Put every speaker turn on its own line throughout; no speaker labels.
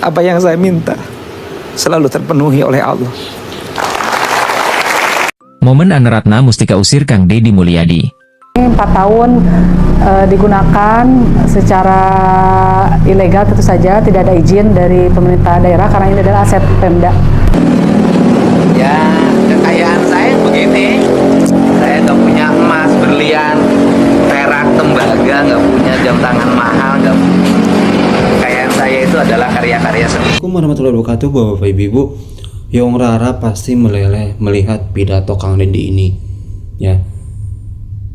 Apa yang saya minta selalu terpenuhi oleh Allah.
Momen Aneratna Mustika usir Kang Deddy Mulyadi.
4 tahun digunakan secara ilegal, tentu saja tidak ada izin dari pemerintah daerah karena ini adalah aset Pemda.
Ya, kekayaan saya begini. Saya nggak punya emas, berlian, perak, tembaga, nggak punya jam tangan mahal, nggak. Kekayaan saya itu adalah karya-karya seni.
Assalamualaikum warahmatullahi wabarakatuh, Bapak Ibu. Yong Rara pasti meleleh melihat pidato Kang Deddy ini. Ya,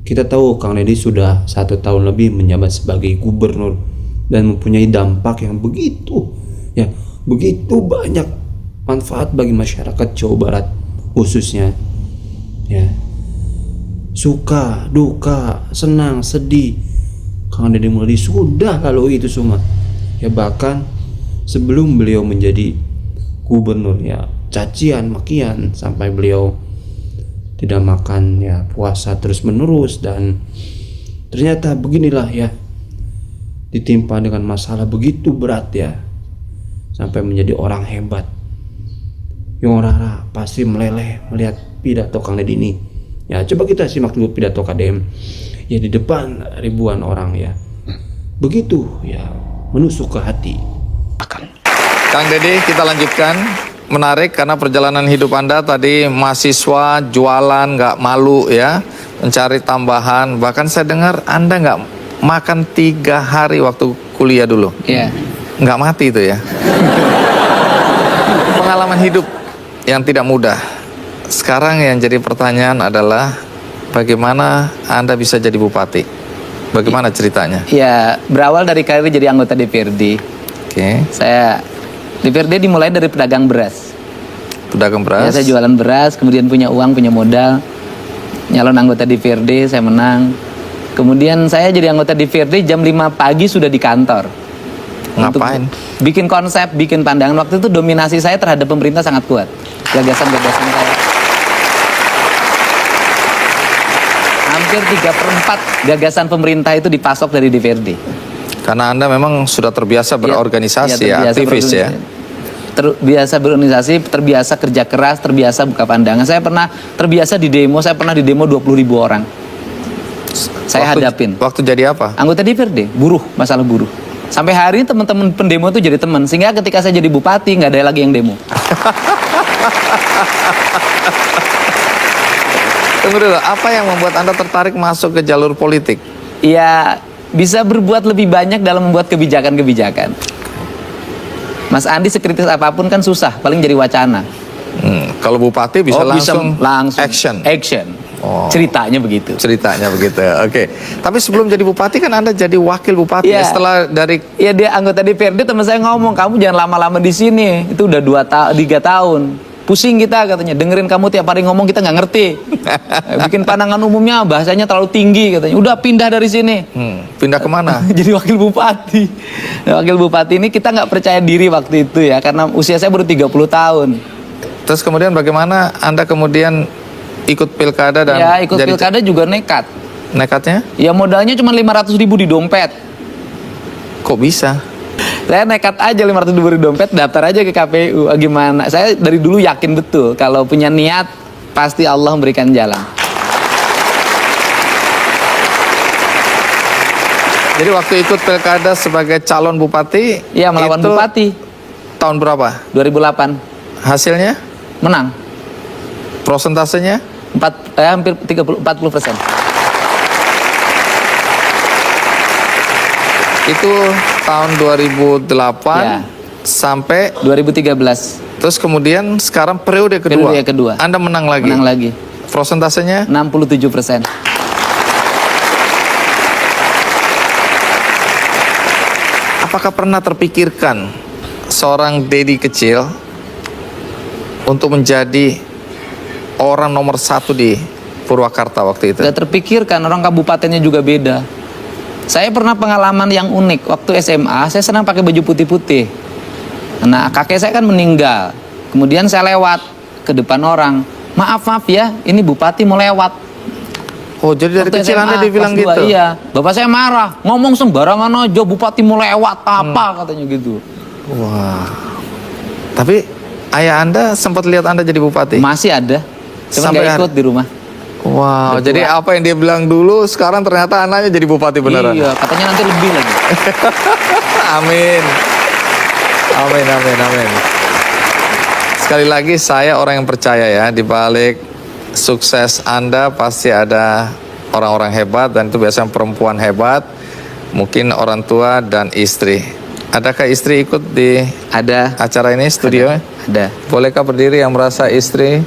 kita tahu Kang Deddy sudah 1 tahun lebih menjabat sebagai gubernur dan mempunyai dampak yang begitu banyak manfaat bagi masyarakat Jawa Barat khususnya. Ya, suka, duka, senang, sedih, Kang Deddy Mulyadi sudah lalui itu semua. Ya, bahkan sebelum beliau menjadi gubernur, ya cacian makian sampai beliau tidak makan, ya puasa terus menerus, dan ternyata beginilah ya, ditimpa dengan masalah begitu berat ya, sampai menjadi orang hebat. Yong Rara pasti meleleh melihat pidato Kang Deddy ini. Ya, coba kita simak dulu pidato KDM ya di depan ribuan orang ya. Begitu ya, menusuk ke hati.
Kang Deddy, kita lanjutkan. Menarik karena perjalanan hidup Anda tadi mahasiswa, jualan, nggak malu ya, mencari tambahan. Bahkan saya dengar Anda nggak makan 3 hari waktu kuliah dulu.
Iya.
Nggak mati itu ya. Pengalaman hidup yang tidak mudah. Sekarang yang jadi pertanyaan adalah bagaimana Anda bisa jadi bupati? Bagaimana ceritanya?
Ya, berawal dari karir jadi anggota DPRD.
Oke.
Saya DPRD dimulai dari pedagang beras.
Pedagang
Ya,
beras.
saya jualan beras, kemudian punya uang, punya modal. Nyalon anggota DPRD, saya menang. Kemudian saya jadi anggota DPRD jam 5 pagi sudah di kantor.
Ngapain?
Untuk bikin konsep, bikin pandangan. Waktu itu dominasi saya terhadap pemerintah sangat kuat. Gagasan-gagasan saya. Hampir 3/4 gagasan pemerintah itu dipasok dari DPRD.
Karena Anda memang sudah terbiasa berorganisasi ya,
terbiasa
aktivis ya.
Terbiasa berorganisasi, terbiasa kerja keras, terbiasa buka pandangan. Saya pernah terbiasa di demo, saya pernah di demo 20.000 orang. Saya hadapin.
Waktu jadi apa?
Anggota DPRD, buruh, masalah buruh. Sampai hari ini teman-teman pendemo itu jadi teman. Sehingga ketika saya jadi bupati, nggak ada lagi yang demo.
Tunggu dulu, apa yang membuat Anda tertarik masuk ke jalur politik?
Ya, bisa berbuat lebih banyak dalam membuat kebijakan-kebijakan. Mas Andi sekritis apapun kan susah, paling jadi wacana.
Kalau bupati bisa langsung action. Oh.
Ceritanya begitu.
Ceritanya begitu. Oke. Tapi sebelum jadi bupati kan Anda jadi wakil bupati
Iya.
ya, setelah dari
Ya, dia anggota DPRD, teman saya ngomong, kamu jangan lama-lama di sini. Itu udah 3 tahun. Pusing kita katanya, dengerin kamu tiap hari ngomong kita nggak ngerti. Bikin pandangan umumnya bahasanya terlalu tinggi katanya. Udah pindah dari sini.
Pindah kemana?
Jadi wakil bupati. Nah, wakil bupati ini kita nggak percaya diri waktu itu ya, karena usia saya baru 30 tahun.
Terus kemudian bagaimana Anda kemudian ikut pilkada dan
Ya, ikut pilkada juga nekat.
nekatnya?
Ya, modalnya cuma 500.000 di dompet.
Kok bisa?
Saya nekat aja 500.000 di dompet, daftar aja ke KPU. Gimana? Saya dari dulu yakin betul kalau punya niat pasti Allah memberikan jalan.
Jadi waktu ikut pilkada sebagai calon bupati,
Iya, melawan
itu
bupati.
tahun berapa?
2008
Hasilnya?
menang.
Prosentasenya?
Hampir 40%.
Itu tahun 2008
Ya.
sampai
2013
terus kemudian sekarang periode kedua.
Periode kedua.
Anda menang lagi.
menang lagi.
Prosentasenya?
67%.
Apakah pernah terpikirkan seorang Deddy kecil untuk menjadi orang nomor 1 di Purwakarta waktu itu?
Gak terpikirkan, orang kabupatennya juga beda. Saya pernah pengalaman yang unik. Waktu SMA, saya senang pakai baju putih-putih. Nah, kakek saya kan meninggal. Kemudian saya lewat ke depan orang. Maaf ya, ini bupati mau lewat.
Oh, jadi dari
Waktu
kecil
SMA,
Anda dibilang
kelas 2,
gitu?
Iya. Bapak saya marah. Ngomong sembarangan aja, bupati mau lewat apa katanya gitu.
Wah. Tapi ayah Anda sempat lihat Anda jadi bupati?
Masih ada, cuma
Sampai
nggak ikut di rumah.
Wow,
Berdua.
jadi apa yang dia bilang dulu sekarang ternyata anaknya jadi bupati beneran.
Iya, katanya nanti lebih lagi.
Amin. Amin, amin, amin. Sekali lagi saya orang yang percaya ya, di balik sukses Anda pasti ada orang-orang hebat, dan itu biasanya perempuan hebat, mungkin orang tua dan istri. Adakah istri ikut di
Ada.
acara ini, studio?
Ada.
Bolehkah berdiri yang merasa istri?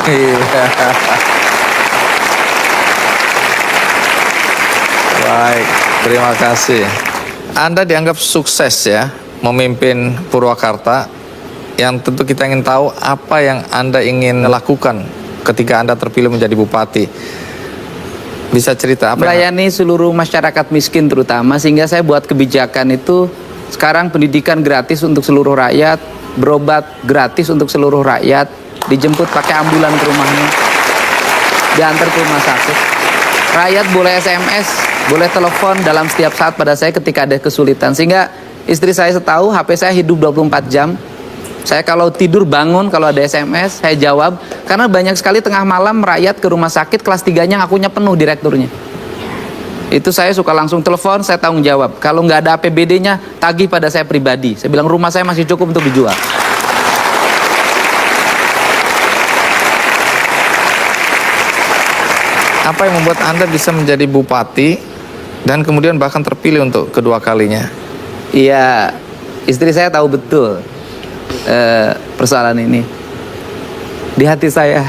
Iya. Baik, terima kasih. Anda dianggap sukses ya, memimpin Purwakarta. Yang tentu kita ingin tahu apa yang Anda ingin lakukan ketika Anda terpilih menjadi bupati. Bisa cerita apa?
Melayani seluruh masyarakat miskin terutama, sehingga saya buat kebijakan itu sekarang pendidikan gratis untuk seluruh rakyat, berobat gratis untuk seluruh rakyat, dijemput pakai ambulan ke rumahnya, diantar ke rumah sakit. Rakyat boleh SMS, boleh telepon dalam setiap saat pada saya ketika ada kesulitan. Sehingga istri saya tahu HP saya hidup 24 jam. Saya kalau tidur bangun, kalau ada SMS, saya jawab. Karena banyak sekali tengah malam rakyat ke rumah sakit, kelas 3-nya ngakunya penuh direkturnya. Itu saya suka langsung telepon, saya tanggung jawab. Kalau nggak ada APBD-nya, tagih pada saya pribadi. Saya bilang rumah saya masih cukup untuk dijual.
Apa yang membuat Anda bisa menjadi bupati dan kemudian bahkan terpilih untuk kedua kalinya?
Iya, istri saya tahu betul persoalan ini. Di hati saya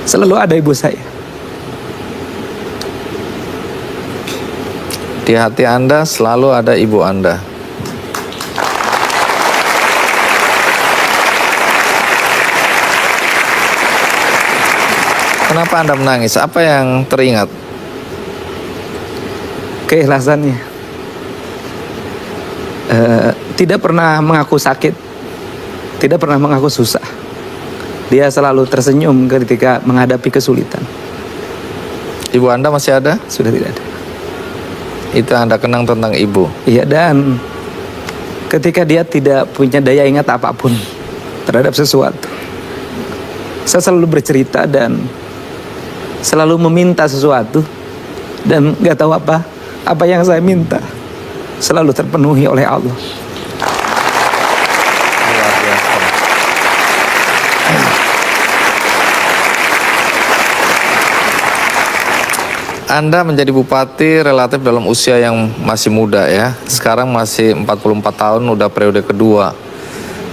Selalu ada ibu saya.
Di hati Anda selalu ada ibu Anda. Kenapa Anda menangis? Apa yang teringat?
Keikhlasannya. Tidak pernah mengaku sakit, tidak pernah mengaku susah. Dia selalu tersenyum ketika menghadapi kesulitan.
Ibu Anda masih ada?
Sudah tidak ada.
Itu Anda kenang tentang ibu.
Iya, dan ketika dia tidak punya daya ingat apapun terhadap sesuatu, saya selalu bercerita dan selalu meminta sesuatu, dan nggak tahu apa yang saya minta selalu terpenuhi oleh Allah.
Luar biasa. Anda menjadi bupati relatif dalam usia yang masih muda ya. Sekarang masih 44 tahun, udah periode kedua.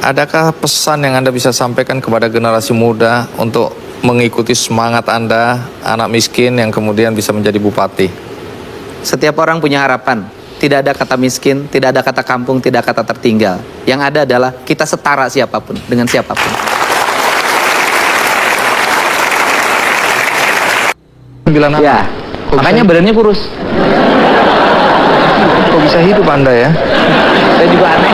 Adakah pesan yang Anda bisa sampaikan kepada generasi muda untuk mengikuti semangat Anda, anak miskin yang kemudian bisa menjadi bupati?
Setiap orang punya harapan. Tidak ada kata miskin, tidak ada kata kampung, tidak kata tertinggal. Yang ada adalah kita setara siapapun, dengan siapapun. Ya, makanya badannya kurus.
Kok bisa hidup Anda ya?
Saya juga aneh.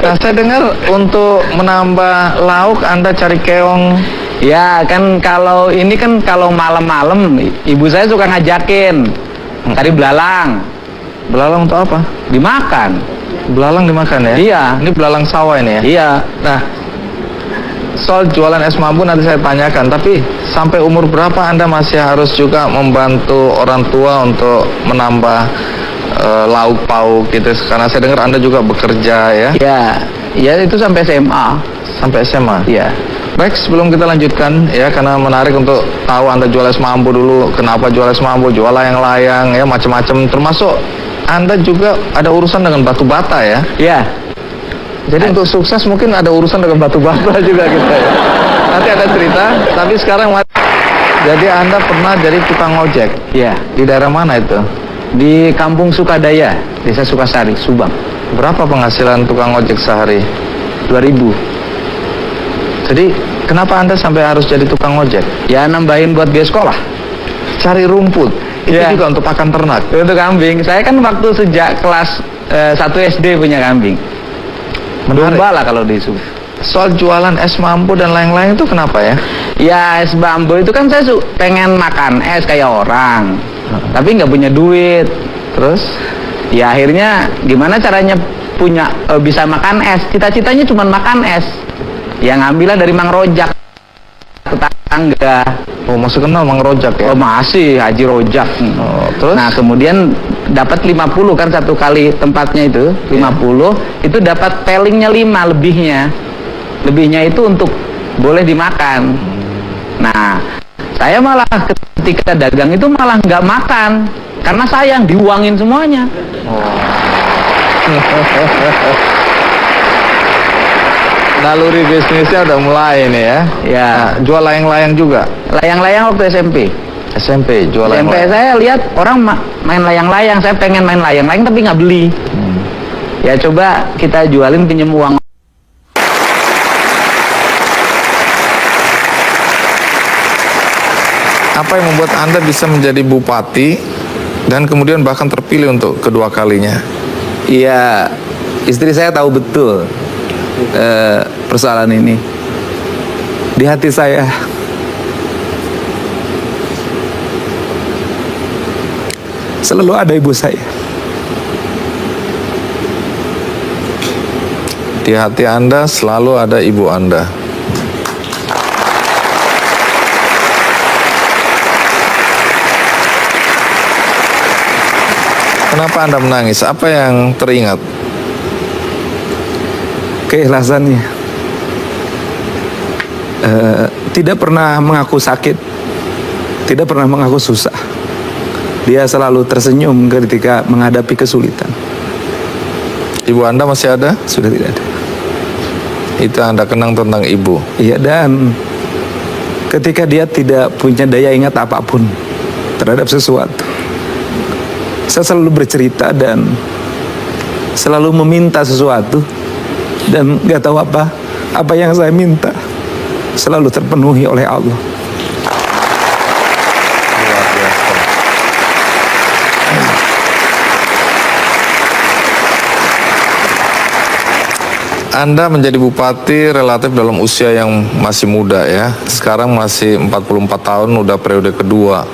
Nah, saya dengar untuk menambah lauk Anda cari keong.
Ya kan kalau ini kan kalau malam-malam ibu saya suka ngajakin cari belalang.
Belalang untuk apa?
Dimakan.
Belalang dimakan ya?
Iya.
Ini belalang sawah ini ya?
Iya.
Nah, soal jualan es mambu nanti saya tanyakan, tapi sampai umur berapa Anda masih harus juga membantu orang tua untuk menambah lauk pauk gitu? Karena saya dengar Anda juga bekerja ya?
Ya itu sampai SMA.
Sampai SMA?
Iya.
Baik, sebelum kita lanjutkan ya, karena menarik untuk tahu Anda jual es mambu dulu. Kenapa jual es mambu, jual layang-layang ya, macam-macam. Termasuk Anda juga ada urusan dengan batu bata ya?
Iya.
Jadi untuk sukses mungkin ada urusan dengan batu bata juga kita ya. Nanti ada cerita, tapi sekarang jadi Anda pernah jadi tukang ojek?
Iya.
Di daerah mana itu?
Di Kampung Sukadaya, Desa Sukasari, Subang.
Berapa penghasilan tukang ojek sehari?
2.000.
Jadi kenapa Anda sampai harus jadi tukang ojek?
Ya nambahin buat biaya sekolah.
Cari rumput. Itu
Iya.
juga untuk pakan ternak.
Untuk kambing. Saya kan waktu sejak kelas 1 SD punya kambing.
Menarik.
Domba lah kalau di Subang.
Soal jualan es mambu dan lain-lain itu kenapa ya?
Ya es bambu itu kan saya pengen makan es kayak orang. tapi nggak punya duit. Terus ya akhirnya gimana caranya bisa makan es, cita-citanya cuma makan es, yang ngambillah dari Mang Rojak tetangga.
Oh, masih kenal Mang Rojak ya?
Oh masih, Haji Rojak.
Terus?
Nah kemudian dapat 50 kan satu kali tempatnya itu 50, itu dapat pelingnya 5 lebihnya itu untuk boleh dimakan. Nah saya malah ketika dagang itu malah nggak makan karena sayang, diuangin semuanya.
Naluri bisnisnya udah mulai nih ya.
Ya,
Nah, jual layang-layang juga.
layang-layang waktu SMP.
SMP jual
SMP
layang-layang.
saya lihat orang main layang-layang, saya pengen main layang-layang tapi nggak beli. Ya coba kita jualin, pinjem uang.
Apa yang membuat Anda bisa menjadi bupati dan kemudian bahkan terpilih untuk kedua kalinya?
Iya, istri saya tahu betul persoalan ini. Di hati saya selalu ada ibu saya.
Di hati Anda selalu ada ibu Anda. Kenapa Anda menangis? Apa yang teringat?
Keikhlasannya. Tidak pernah mengaku sakit, tidak pernah mengaku susah. Dia selalu tersenyum ketika menghadapi kesulitan.
Ibu Anda masih ada?
Sudah tidak ada.
Itu Anda kenang tentang ibu.
Iya, dan ketika dia tidak punya daya ingat apapun terhadap sesuatu, saya selalu bercerita dan selalu meminta sesuatu, dan nggak tahu apa yang saya minta selalu terpenuhi oleh Allah.
Luar biasa. Anda menjadi bupati relatif dalam usia yang masih muda ya. Sekarang masih 44 tahun, udah periode kedua.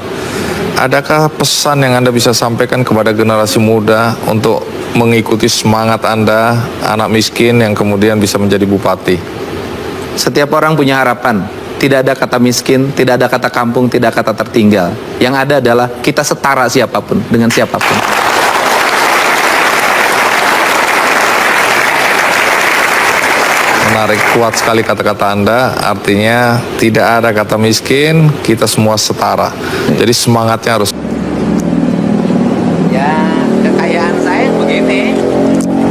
Adakah pesan yang Anda bisa sampaikan kepada generasi muda untuk mengikuti semangat Anda, anak miskin yang kemudian bisa menjadi bupati?
Setiap orang punya harapan. Tidak ada kata miskin, tidak ada kata kampung, tidak kata tertinggal. Yang ada adalah kita setara siapapun dengan siapapun.
Menarik, kuat sekali kata-kata Anda. Artinya tidak ada kata miskin, kita semua setara. Jadi semangatnya harus.
Ya kekayaan saya begini,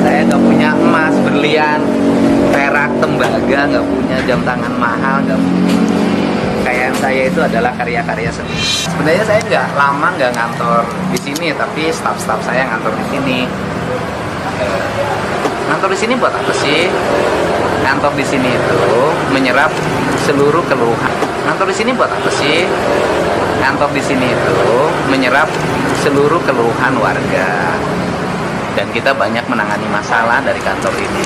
saya nggak punya emas, berlian, perak, tembaga, nggak punya jam tangan mahal, nggak punya. Kekayaan saya itu adalah karya-karya seni. Sebenarnya saya nggak lama nggak ngantor di sini, tapi staf-staf saya ngantor di sini. Ngantor di sini buat apa sih? Ngantor di sini itu menyerap seluruh keluhan. Ngantor di sini buat apa sih? Ngantor di sini itu menyerap seluruh keluhan warga. Dan kita banyak menangani masalah dari kantor ini.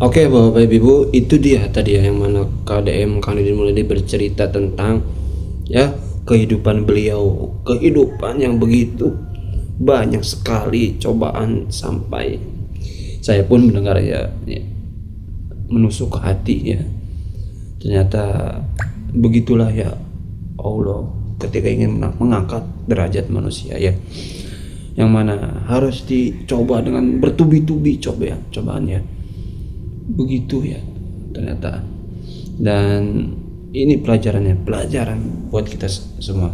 Oke Bapak Ibu, itu dia tadi ya yang mana KDM Kang Deddy Mulyadi bercerita tentang ya kehidupan beliau, kehidupan yang begitu banyak sekali cobaan sampai saya pun mendengar ya menusuk ke hati ya. Ternyata begitulah ya Allah ketika ingin mengangkat derajat manusia ya, yang mana harus dicoba dengan bertubi-tubi cobaannya. Begitu ya ternyata. Dan ini pelajaran buat kita semua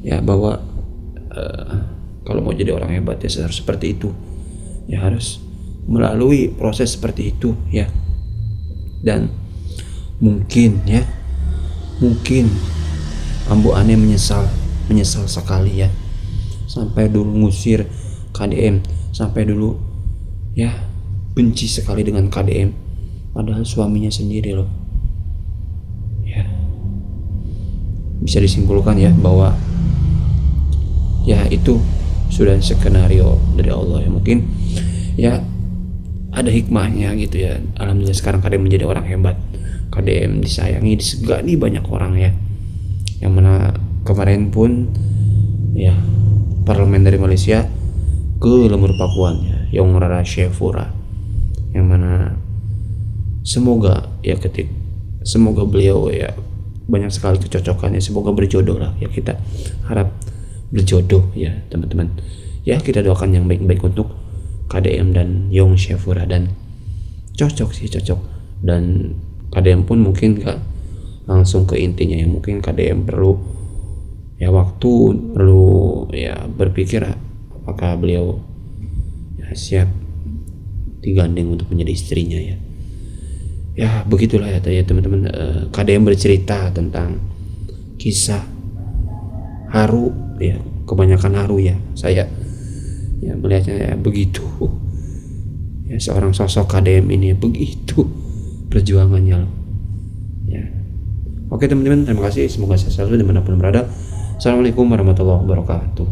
ya, bahwa kalau mau jadi orang hebat ya harus seperti itu ya, harus melalui proses seperti itu ya. Dan mungkin Ambu Ane menyesal sekali ya, sampai dulu ngusir KDM, sampai dulu ya benci sekali dengan KDM, padahal suaminya sendiri loh ya. Bisa disimpulkan ya bahwa ya itu sudah skenario dari Allah ya, mungkin ya ada hikmahnya gitu ya. Alhamdulillah sekarang KDM menjadi orang hebat, KDM disayangi, disegani banyak orang ya. Yang mana kemarin pun ya parlemen dari Malaysia ke Lemur Pakuan ya, Yong Rara Shefura, yang mana semoga beliau ya banyak sekali kecocokannya, semoga berjodoh lah ya, kita harap berjodoh ya teman-teman ya. Kita doakan yang baik-baik untuk KDM dan Yong Shefura, dan cocok, dan KDM pun mungkin gak langsung ke intinya ya, mungkin KDM perlu ya waktu, perlu ya berpikir apakah beliau ya siap digandeng untuk menjadi istrinya ya. Ya begitulah ya teman-teman. KDM bercerita tentang kisah haru ya, kebanyakan haru ya, saya ya melihatnya ya begitu ya, seorang sosok KDM ini begitu perjuangannya loh ya. Oke teman-teman, terima kasih, semoga saya selalu dimanapun berada. Assalamualaikum warahmatullahi wabarakatuh.